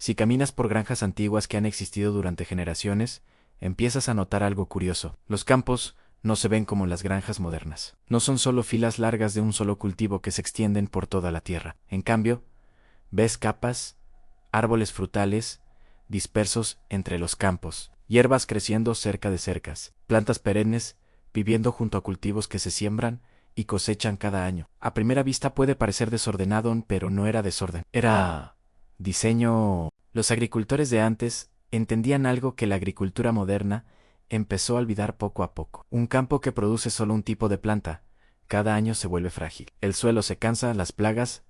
Si caminas por granjas antiguas que han existido durante generaciones, empiezas a notar algo curioso. Los campos no se ven como las granjas modernas. No son solo filas largas de un solo cultivo que se extienden por toda la tierra. En cambio, ves capas, árboles frutales, dispersos entre los campos, hierbas creciendo cerca de cercas, plantas perennes viviendo junto a cultivos que se siembran y cosechan cada año. A primera vista puede parecer desordenado, pero no era desorden. Era diseño. Los agricultores de antes entendían algo que la agricultura moderna empezó a olvidar poco a poco. Un campo que produce solo un tipo de planta, cada año se vuelve frágil. El suelo se cansa, las plagas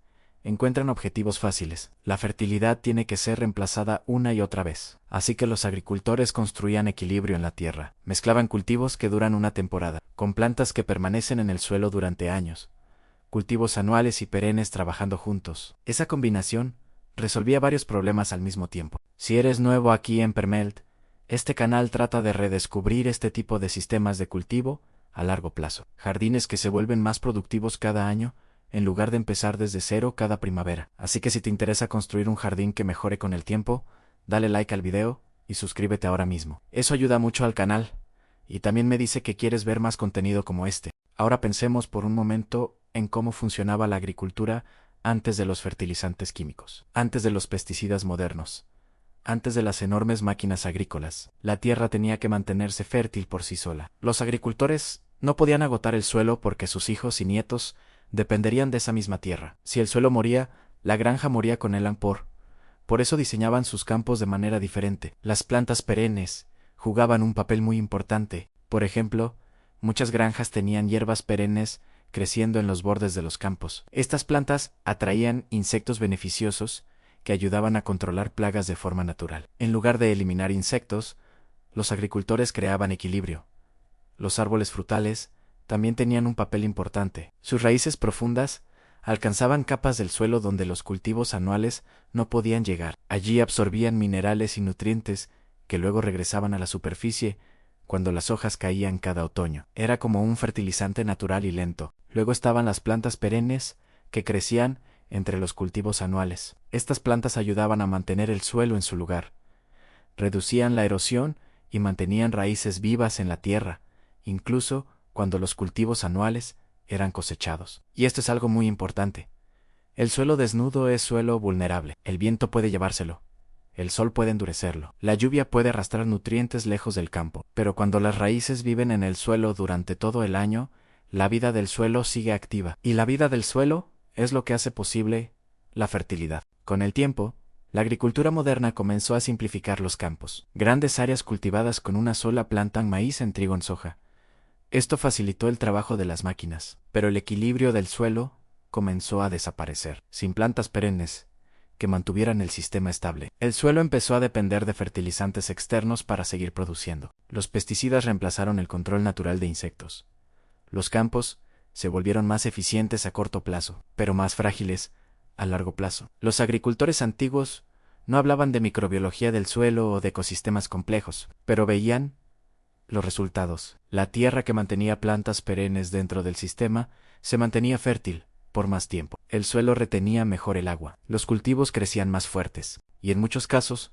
encuentran objetivos fáciles. La fertilidad tiene que ser reemplazada una y otra vez. Así que los agricultores construían equilibrio en la tierra. Mezclaban cultivos que duran una temporada, con plantas que permanecen en el suelo durante años. Cultivos anuales y perennes trabajando juntos. Esa combinación resolvía varios problemas al mismo tiempo. Si eres nuevo aquí en Permelt, este canal trata de redescubrir este tipo de sistemas de cultivo a largo plazo. Jardines que se vuelven más productivos cada año, en lugar de empezar desde cero cada primavera. Así que si te interesa construir un jardín que mejore con el tiempo, dale like al video y suscríbete ahora mismo. Eso ayuda mucho al canal, y también me dice que quieres ver más contenido como este. Ahora pensemos por un momento en cómo funcionaba la agricultura antes de los fertilizantes químicos, antes de los pesticidas modernos, antes de las enormes máquinas agrícolas. La tierra tenía que mantenerse fértil por sí sola. Los agricultores no podían agotar el suelo porque sus hijos y nietos dependerían de esa misma tierra. Si el suelo moría, la granja moría con él. Por eso diseñaban sus campos de manera diferente. Las plantas perennes jugaban un papel muy importante. Por ejemplo, muchas granjas tenían hierbas perennes creciendo en los bordes de los campos. Estas plantas atraían insectos beneficiosos que ayudaban a controlar plagas de forma natural. En lugar de eliminar insectos, los agricultores creaban equilibrio. Los árboles frutales también tenían un papel importante. Sus raíces profundas alcanzaban capas del suelo donde los cultivos anuales no podían llegar. Allí absorbían minerales y nutrientes que luego regresaban a la superficie cuando las hojas caían cada otoño. Era como un fertilizante natural y lento. Luego estaban las plantas perennes que crecían entre los cultivos anuales. Estas plantas ayudaban a mantener el suelo en su lugar, reducían la erosión y mantenían raíces vivas en la tierra, incluso cuando los cultivos anuales eran cosechados. Y esto es algo muy importante. El suelo desnudo es suelo vulnerable. El viento puede llevárselo. El sol puede endurecerlo. La lluvia puede arrastrar nutrientes lejos del campo. Pero cuando las raíces viven en el suelo durante todo el año, la vida del suelo sigue activa. Y la vida del suelo es lo que hace posible la fertilidad. Con el tiempo, la agricultura moderna comenzó a simplificar los campos. Grandes áreas cultivadas con una sola planta en maíz, en trigo, en soja. Esto facilitó el trabajo de las máquinas, pero el equilibrio del suelo comenzó a desaparecer. Sin plantas perennes que mantuvieran el sistema estable, el suelo empezó a depender de fertilizantes externos para seguir produciendo. Los pesticidas reemplazaron el control natural de insectos. Los campos se volvieron más eficientes a corto plazo, pero más frágiles a largo plazo. Los agricultores antiguos no hablaban de microbiología del suelo o de ecosistemas complejos, pero veían los resultados. La tierra que mantenía plantas perennes dentro del sistema se mantenía fértil por más tiempo. El suelo retenía mejor el agua. Los cultivos crecían más fuertes, y en muchos casos,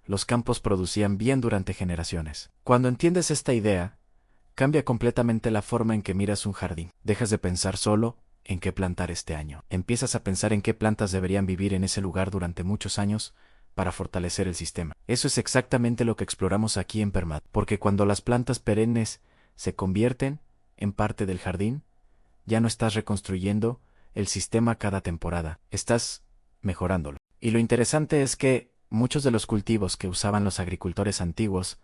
los campos producían bien durante generaciones. Cuando entiendes esta idea, cambia completamente la forma en que miras un jardín. Dejas de pensar solo en qué plantar este año. Empiezas a pensar en qué plantas deberían vivir en ese lugar durante muchos años para fortalecer el sistema. Eso es exactamente lo que exploramos aquí en Permat, porque cuando las plantas perennes se convierten en parte del jardín, ya no estás reconstruyendo el sistema cada temporada, estás mejorándolo. Y lo interesante es que muchos de los cultivos que usaban los agricultores antiguos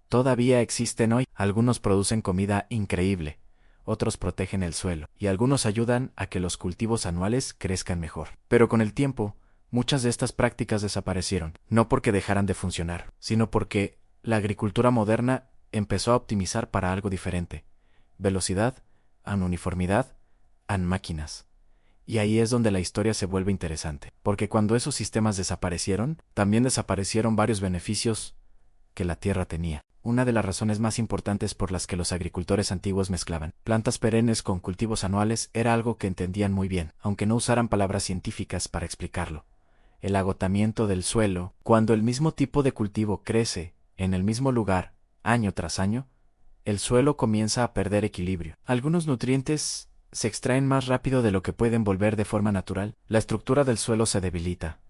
todavía existen hoy. Algunos producen comida increíble, otros protegen el suelo, y algunos ayudan a que los cultivos anuales crezcan mejor. Pero con el tiempo, muchas de estas prácticas desaparecieron, no porque dejaran de funcionar, sino porque la agricultura moderna empezó a optimizar para algo diferente: velocidad, uniformidad, máquinas. Y ahí es donde la historia se vuelve interesante, porque cuando esos sistemas desaparecieron, también desaparecieron varios beneficios que la tierra tenía. Una de las razones más importantes por las que los agricultores antiguos mezclaban plantas perennes con cultivos anuales era algo que entendían muy bien, aunque no usaran palabras científicas para explicarlo. el agotamiento del suelo. Cuando el mismo tipo de cultivo crece en el mismo lugar, año tras año, el suelo comienza a perder equilibrio. Algunos nutrientes se extraen más rápido de lo que pueden volver de forma natural. La estructura del suelo se debilita.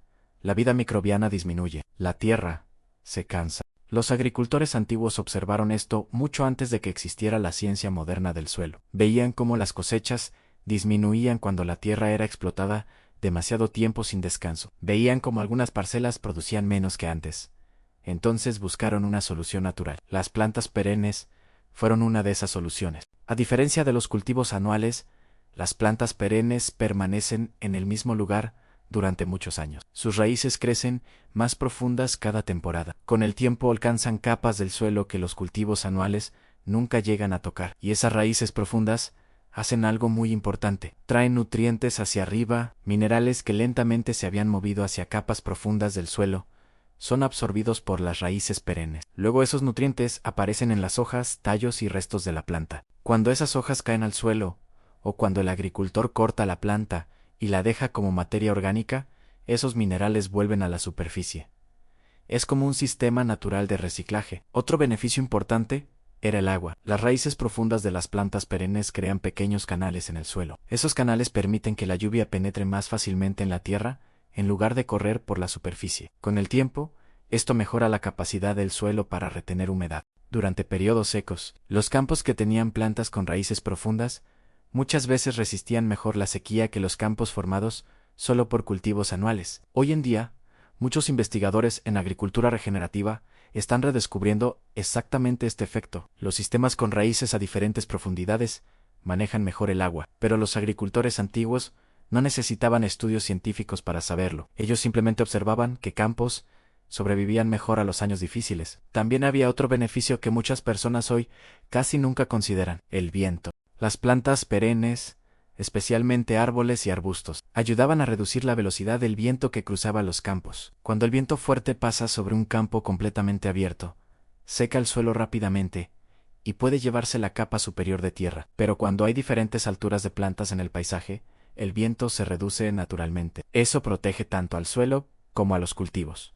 La vida microbiana disminuye. La tierra se cansa. Los agricultores antiguos observaron esto mucho antes de que existiera la ciencia moderna del suelo. Veían cómo las cosechas disminuían cuando la tierra era explotada demasiado tiempo sin descanso. Veían cómo algunas parcelas producían menos que antes. Entonces buscaron una solución natural. Las plantas perennes fueron una de esas soluciones. A diferencia de los cultivos anuales, las plantas perennes permanecen en el mismo lugar durante muchos años. Sus raíces crecen más profundas cada temporada. Con el tiempo alcanzan capas del suelo que los cultivos anuales nunca llegan a tocar. Y esas raíces profundas hacen algo muy importante. Traen nutrientes hacia arriba, minerales que lentamente se habían movido hacia capas profundas del suelo. Son absorbidos por las raíces perennes. Luego esos nutrientes aparecen en las hojas, tallos y restos de la planta. Cuando esas hojas caen al suelo, o cuando el agricultor corta la planta y la deja como materia orgánica, esos minerales vuelven a la superficie. Es como un sistema natural de reciclaje. Otro beneficio importante era el agua. Las raíces profundas de las plantas perennes crean pequeños canales en el suelo. Esos canales permiten que la lluvia penetre más fácilmente en la tierra en lugar de correr por la superficie. Con el tiempo, esto mejora la capacidad del suelo para retener humedad. Durante periodos secos, los campos que tenían plantas con raíces profundas muchas veces resistían mejor la sequía que los campos formados solo por cultivos anuales. Hoy en día, muchos investigadores en agricultura regenerativa están redescubriendo exactamente este efecto. Los sistemas con raíces a diferentes profundidades manejan mejor el agua, pero los agricultores antiguos no necesitaban estudios científicos para saberlo. Ellos simplemente observaban que campos sobrevivían mejor a los años difíciles. También había otro beneficio que muchas personas hoy casi nunca consideran: el viento. Las plantas perennes, especialmente árboles y arbustos, ayudaban a reducir la velocidad del viento que cruzaba los campos. Cuando el viento fuerte pasa sobre un campo completamente abierto, seca el suelo rápidamente y puede llevarse la capa superior de tierra. Pero cuando hay diferentes alturas de plantas en el paisaje, el viento se reduce naturalmente. Eso protege tanto al suelo como a los cultivos.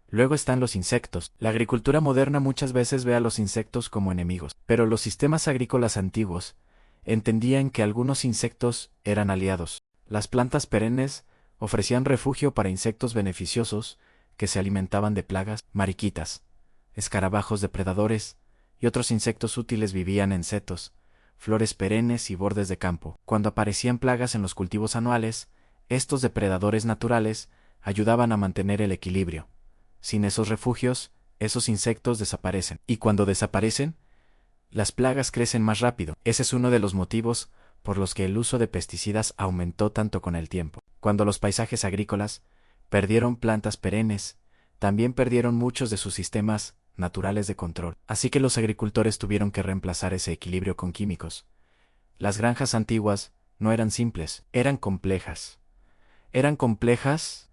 Luego están los insectos. La agricultura moderna muchas veces ve a los insectos como enemigos, pero los sistemas agrícolas antiguos entendían que algunos insectos eran aliados. Las plantas perennes ofrecían refugio para insectos beneficiosos que se alimentaban de plagas. Mariquitas, escarabajos depredadores y otros insectos útiles vivían en setos, flores perennes y bordes de campo. Cuando aparecían plagas en los cultivos anuales, estos depredadores naturales ayudaban a mantener el equilibrio. Sin esos refugios, esos insectos desaparecen. Y cuando desaparecen, las plagas crecen más rápido. Ese es uno de los motivos por los que el uso de pesticidas aumentó tanto con el tiempo. Cuando los paisajes agrícolas perdieron plantas perennes, también perdieron muchos de sus sistemas naturales de control. Así que los agricultores tuvieron que reemplazar ese equilibrio con químicos. Las granjas antiguas no eran simples, eran complejas.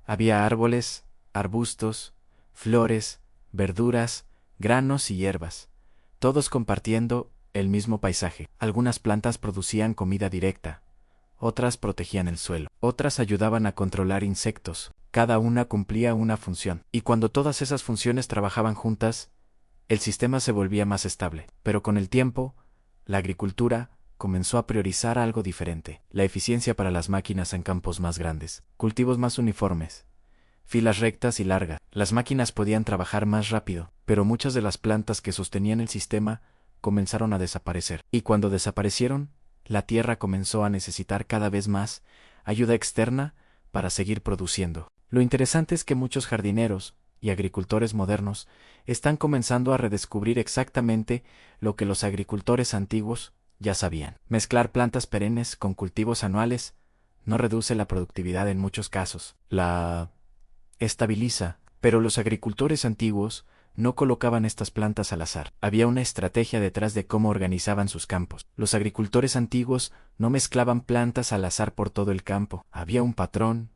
Había árboles, arbustos, flores, verduras, granos y hierbas, todos compartiendo el mismo paisaje. Algunas plantas producían comida directa, otras protegían el suelo, otras ayudaban a controlar insectos. Cada una cumplía una función, y cuando todas esas funciones trabajaban juntas, el sistema se volvía más estable. Pero con el tiempo, la agricultura comenzó a priorizar algo diferente: la eficiencia para las máquinas en campos más grandes, cultivos más uniformes, filas rectas y largas. Las máquinas podían trabajar más rápido, pero muchas de las plantas que sostenían el sistema comenzaron a desaparecer. Y cuando desaparecieron, la tierra comenzó a necesitar cada vez más ayuda externa para seguir produciendo. Lo interesante es que muchos jardineros y agricultores modernos están comenzando a redescubrir exactamente lo que los agricultores antiguos ya sabían. Mezclar plantas perennes con cultivos anuales no reduce la productividad en muchos casos, la estabiliza, pero los agricultores antiguos no colocaban estas plantas al azar. Había una estrategia detrás de cómo organizaban sus campos. Los agricultores antiguos no mezclaban plantas al azar por todo el campo. Había un patrón.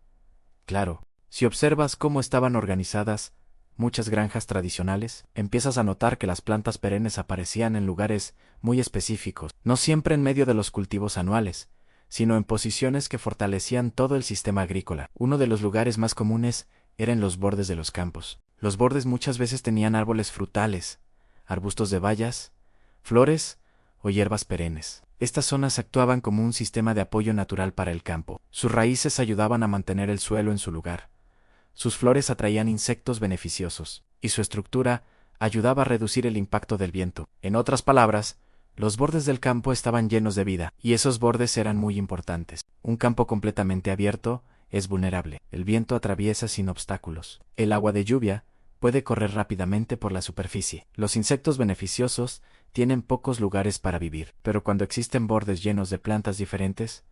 Claro, si observas cómo estaban organizadas muchas granjas tradicionales, empiezas a notar que las plantas perennes aparecían en lugares muy específicos, no siempre en medio de los cultivos anuales, sino en posiciones que fortalecían todo el sistema agrícola. Uno de los lugares más comunes era en los bordes de los campos. Los bordes muchas veces tenían árboles frutales, arbustos de bayas, flores o hierbas perennes. Estas zonas actuaban como un sistema de apoyo natural para el campo. Sus raíces ayudaban a mantener el suelo en su lugar. Sus flores atraían insectos beneficiosos, y su estructura ayudaba a reducir el impacto del viento. En otras palabras, los bordes del campo estaban llenos de vida, y esos bordes eran muy importantes. Un campo completamente abierto es vulnerable. El viento atraviesa sin obstáculos. El agua de lluvia puede correr rápidamente por la superficie. Los insectos beneficiosos tienen pocos lugares para vivir, pero cuando existen bordes llenos de plantas diferentes,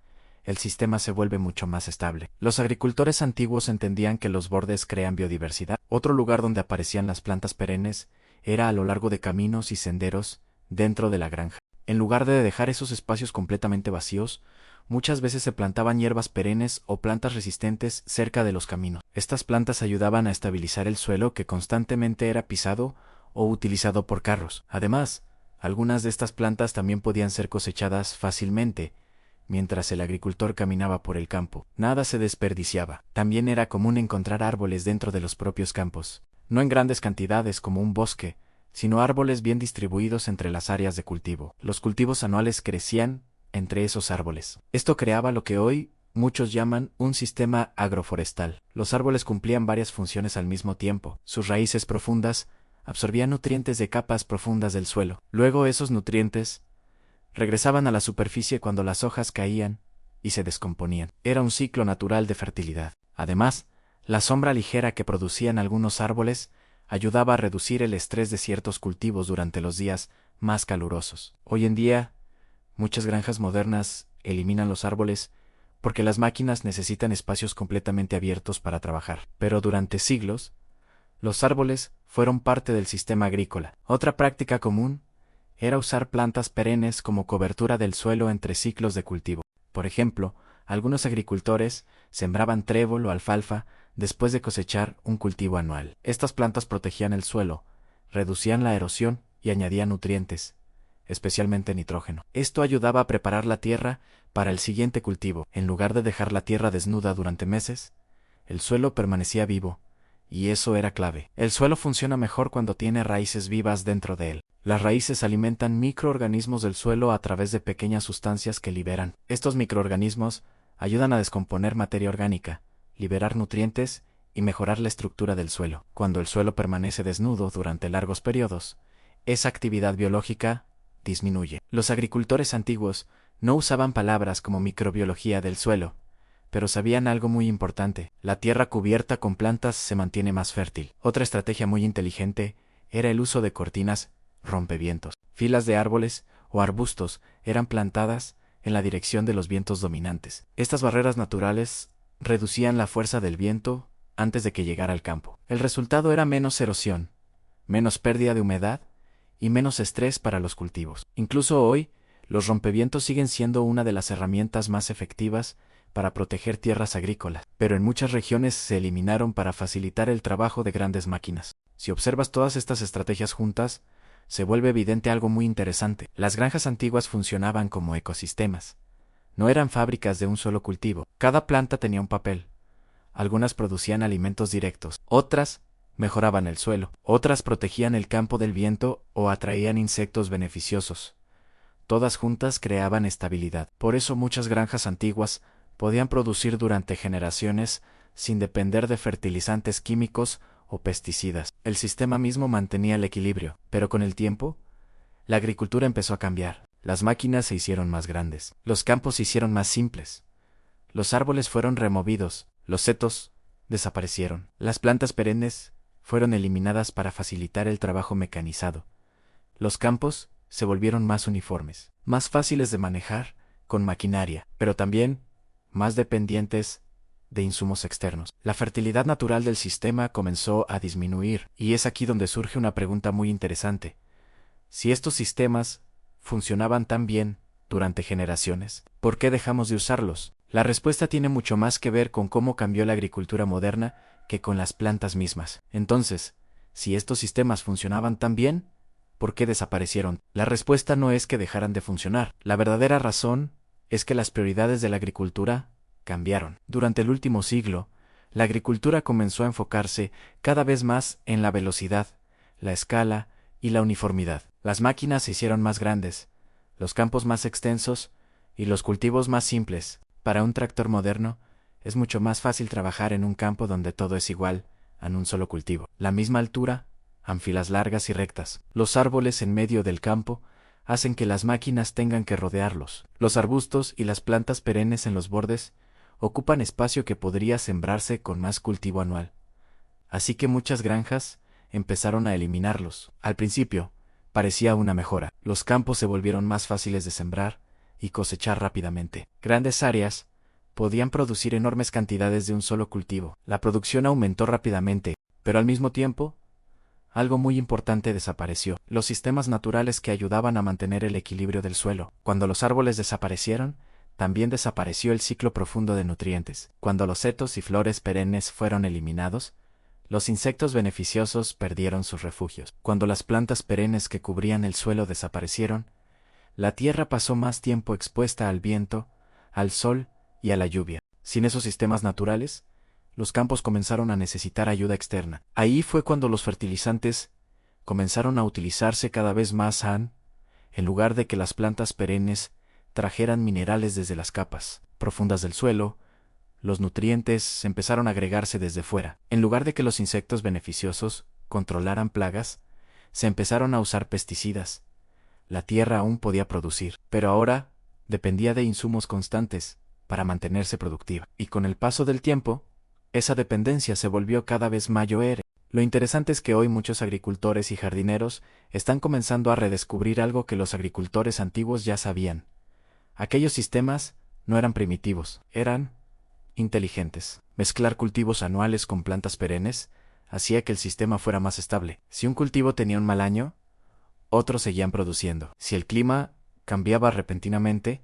el sistema se vuelve mucho más estable. Los agricultores antiguos entendían que los bordes crean biodiversidad. Otro lugar donde aparecían las plantas perennes era a lo largo de caminos y senderos dentro de la granja. En lugar de dejar esos espacios completamente vacíos, muchas veces se plantaban hierbas perennes o plantas resistentes cerca de los caminos. Estas plantas ayudaban a estabilizar el suelo que constantemente era pisado o utilizado por carros. Además, algunas de estas plantas también podían ser cosechadas fácilmente mientras el agricultor caminaba por el campo. Nada se desperdiciaba. También era común encontrar árboles dentro de los propios campos, no en grandes cantidades como un bosque, sino árboles bien distribuidos entre las áreas de cultivo. Los cultivos anuales crecían entre esos árboles. Esto creaba lo que hoy muchos llaman un sistema agroforestal. Los árboles cumplían varias funciones al mismo tiempo. Sus raíces profundas absorbían nutrientes de capas profundas del suelo. Luego esos nutrientes regresaban a la superficie cuando las hojas caían y se descomponían. Era un ciclo natural de fertilidad. Además, la sombra ligera que producían algunos árboles ayudaba a reducir el estrés de ciertos cultivos durante los días más calurosos. Hoy en día, muchas granjas modernas eliminan los árboles porque las máquinas necesitan espacios completamente abiertos para trabajar. Pero durante siglos, los árboles fueron parte del sistema agrícola. Otra práctica común era usar plantas perennes como cobertura del suelo entre ciclos de cultivo. Por ejemplo, algunos agricultores sembraban trébol o alfalfa después de cosechar un cultivo anual. Estas plantas protegían el suelo, reducían la erosión y añadían nutrientes, especialmente nitrógeno. Esto ayudaba a preparar la tierra para el siguiente cultivo. En lugar de dejar la tierra desnuda durante meses, el suelo permanecía vivo, y eso era clave. El suelo funciona mejor cuando tiene raíces vivas dentro de él. Las raíces alimentan microorganismos del suelo a través de pequeñas sustancias que liberan. Estos microorganismos ayudan a descomponer materia orgánica, liberar nutrientes y mejorar la estructura del suelo. Cuando el suelo permanece desnudo durante largos periodos, esa actividad biológica disminuye. Los agricultores antiguos no usaban palabras como microbiología del suelo, pero sabían algo muy importante: la tierra cubierta con plantas se mantiene más fértil. Otra estrategia muy inteligente era el uso de cortinas rompevientos. Filas de árboles o arbustos eran plantadas en la dirección de los vientos dominantes. Estas barreras naturales reducían la fuerza del viento antes de que llegara al campo. El resultado era menos erosión, menos pérdida de humedad y menos estrés para los cultivos. Incluso hoy, los rompevientos siguen siendo una de las herramientas más efectivas para proteger tierras agrícolas, pero en muchas regiones se eliminaron para facilitar el trabajo de grandes máquinas. Si observas todas estas estrategias juntas, se vuelve evidente algo muy interesante. Las granjas antiguas funcionaban como ecosistemas. No eran fábricas de un solo cultivo. Cada planta tenía un papel. Algunas producían alimentos directos, otras mejoraban el suelo, otras protegían el campo del viento o atraían insectos beneficiosos. Todas juntas creaban estabilidad. Por eso muchas granjas antiguas podían producir durante generaciones sin depender de fertilizantes químicos o pesticidas. El sistema mismo mantenía el equilibrio, pero con el tiempo, la agricultura empezó a cambiar. Las máquinas se hicieron más grandes, los campos se hicieron más simples, los árboles fueron removidos, los setos desaparecieron, las plantas perennes fueron eliminadas para facilitar el trabajo mecanizado. Los campos se volvieron más uniformes, más fáciles de manejar con maquinaria, pero también más dependientes de insumos externos. La fertilidad natural del sistema comenzó a disminuir, y es aquí donde surge una pregunta muy interesante. Si estos sistemas funcionaban tan bien durante generaciones, ¿por qué dejamos de usarlos? La respuesta tiene mucho más que ver con cómo cambió la agricultura moderna que con las plantas mismas. Entonces, si estos sistemas funcionaban tan bien, ¿por qué desaparecieron? La respuesta no es que dejaran de funcionar. La verdadera razón es que las prioridades de la agricultura cambiaron. Durante el último siglo, La agricultura comenzó a enfocarse cada vez más en la velocidad, la escala y la uniformidad. Las máquinas se hicieron más grandes, los campos más extensos y los cultivos más simples. Para un tractor moderno, es mucho más fácil trabajar en un campo donde todo es igual, en un solo cultivo. La misma altura, en filas largas y rectas. Los árboles en medio del campo hacen que las máquinas tengan que rodearlos. Los arbustos y las plantas perennes en los bordes ocupan espacio que podría sembrarse con más cultivo anual. Así que muchas granjas empezaron a eliminarlos. Al principio, parecía una mejora. Los campos se volvieron más fáciles de sembrar y cosechar rápidamente. Grandes áreas podían producir enormes cantidades de un solo cultivo. La producción aumentó rápidamente, pero al mismo tiempo, algo muy importante desapareció: los sistemas naturales que ayudaban a mantener el equilibrio del suelo. Cuando los árboles desaparecieron, también desapareció el ciclo profundo de nutrientes. Cuando los setos y flores perennes fueron eliminados, los insectos beneficiosos perdieron sus refugios. Cuando las plantas perennes que cubrían el suelo desaparecieron, la tierra pasó más tiempo expuesta al viento, al sol y a la lluvia. Sin esos sistemas naturales, los campos comenzaron a necesitar ayuda externa. Ahí fue cuando los fertilizantes comenzaron a utilizarse cada vez más en lugar de que las plantas perennes trajeran minerales desde las capas profundas del suelo, los nutrientes empezaron a agregarse desde fuera. En lugar de que los insectos beneficiosos controlaran plagas, se empezaron a usar pesticidas. La tierra aún podía producir, pero ahora dependía de insumos constantes para mantenerse productiva. Y con el paso del tiempo, esa dependencia se volvió cada vez mayor. Lo interesante es que hoy muchos agricultores y jardineros están comenzando a redescubrir algo que los agricultores antiguos ya sabían. Aquellos sistemas no eran primitivos, eran inteligentes. Mezclar cultivos anuales con plantas perennes hacía que el sistema fuera más estable. Si un cultivo tenía un mal año, otros seguían produciendo. Si el clima cambiaba repentinamente,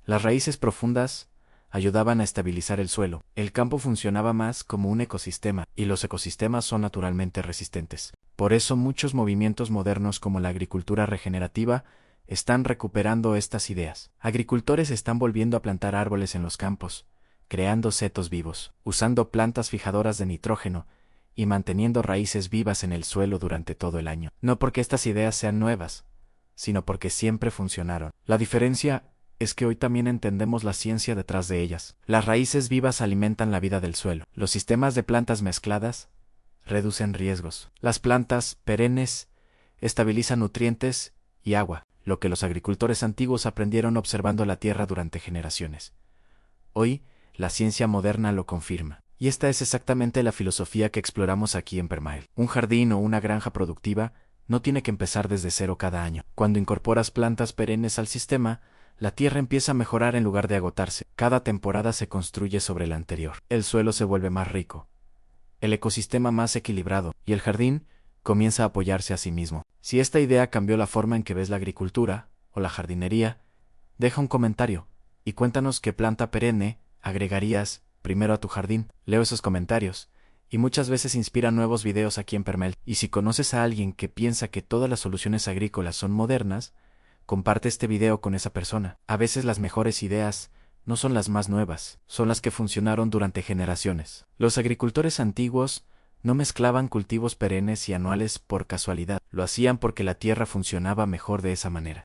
las raíces profundas ayudaban a estabilizar el suelo. El campo funcionaba más como un ecosistema, y los ecosistemas son naturalmente resistentes. Por eso muchos movimientos modernos como la agricultura regenerativa están recuperando estas ideas. Agricultores están volviendo a plantar árboles en los campos, creando setos vivos, usando plantas fijadoras de nitrógeno y manteniendo raíces vivas en el suelo durante todo el año. No porque estas ideas sean nuevas, sino porque siempre funcionaron. La diferencia es que hoy también entendemos la ciencia detrás de ellas. Las raíces vivas alimentan la vida del suelo. Los sistemas de plantas mezcladas reducen riesgos. Las plantas perennes estabilizan nutrientes y agua, lo que los agricultores antiguos aprendieron observando la tierra durante generaciones. Hoy, la ciencia moderna lo confirma. Y esta es exactamente la filosofía que exploramos aquí en Permael. Un jardín o una granja productiva no tiene que empezar desde cero cada año. Cuando incorporas plantas perennes al sistema, la tierra empieza a mejorar en lugar de agotarse. Cada temporada se construye sobre la anterior. El suelo se vuelve más rico, el ecosistema más equilibrado, y el jardín comienza a apoyarse a sí mismo. Si esta idea cambió la forma en que ves la agricultura o la jardinería, deja un comentario y cuéntanos qué planta perenne agregarías primero a tu jardín. Leo esos comentarios y muchas veces inspira nuevos videos aquí en Permael. Y si conoces a alguien que piensa que todas las soluciones agrícolas son modernas, comparte este video con esa persona. A veces las mejores ideas no son las más nuevas, son las que funcionaron durante generaciones. Los agricultores antiguos no mezclaban cultivos perennes y anuales por casualidad, lo hacían porque la tierra funcionaba mejor de esa manera.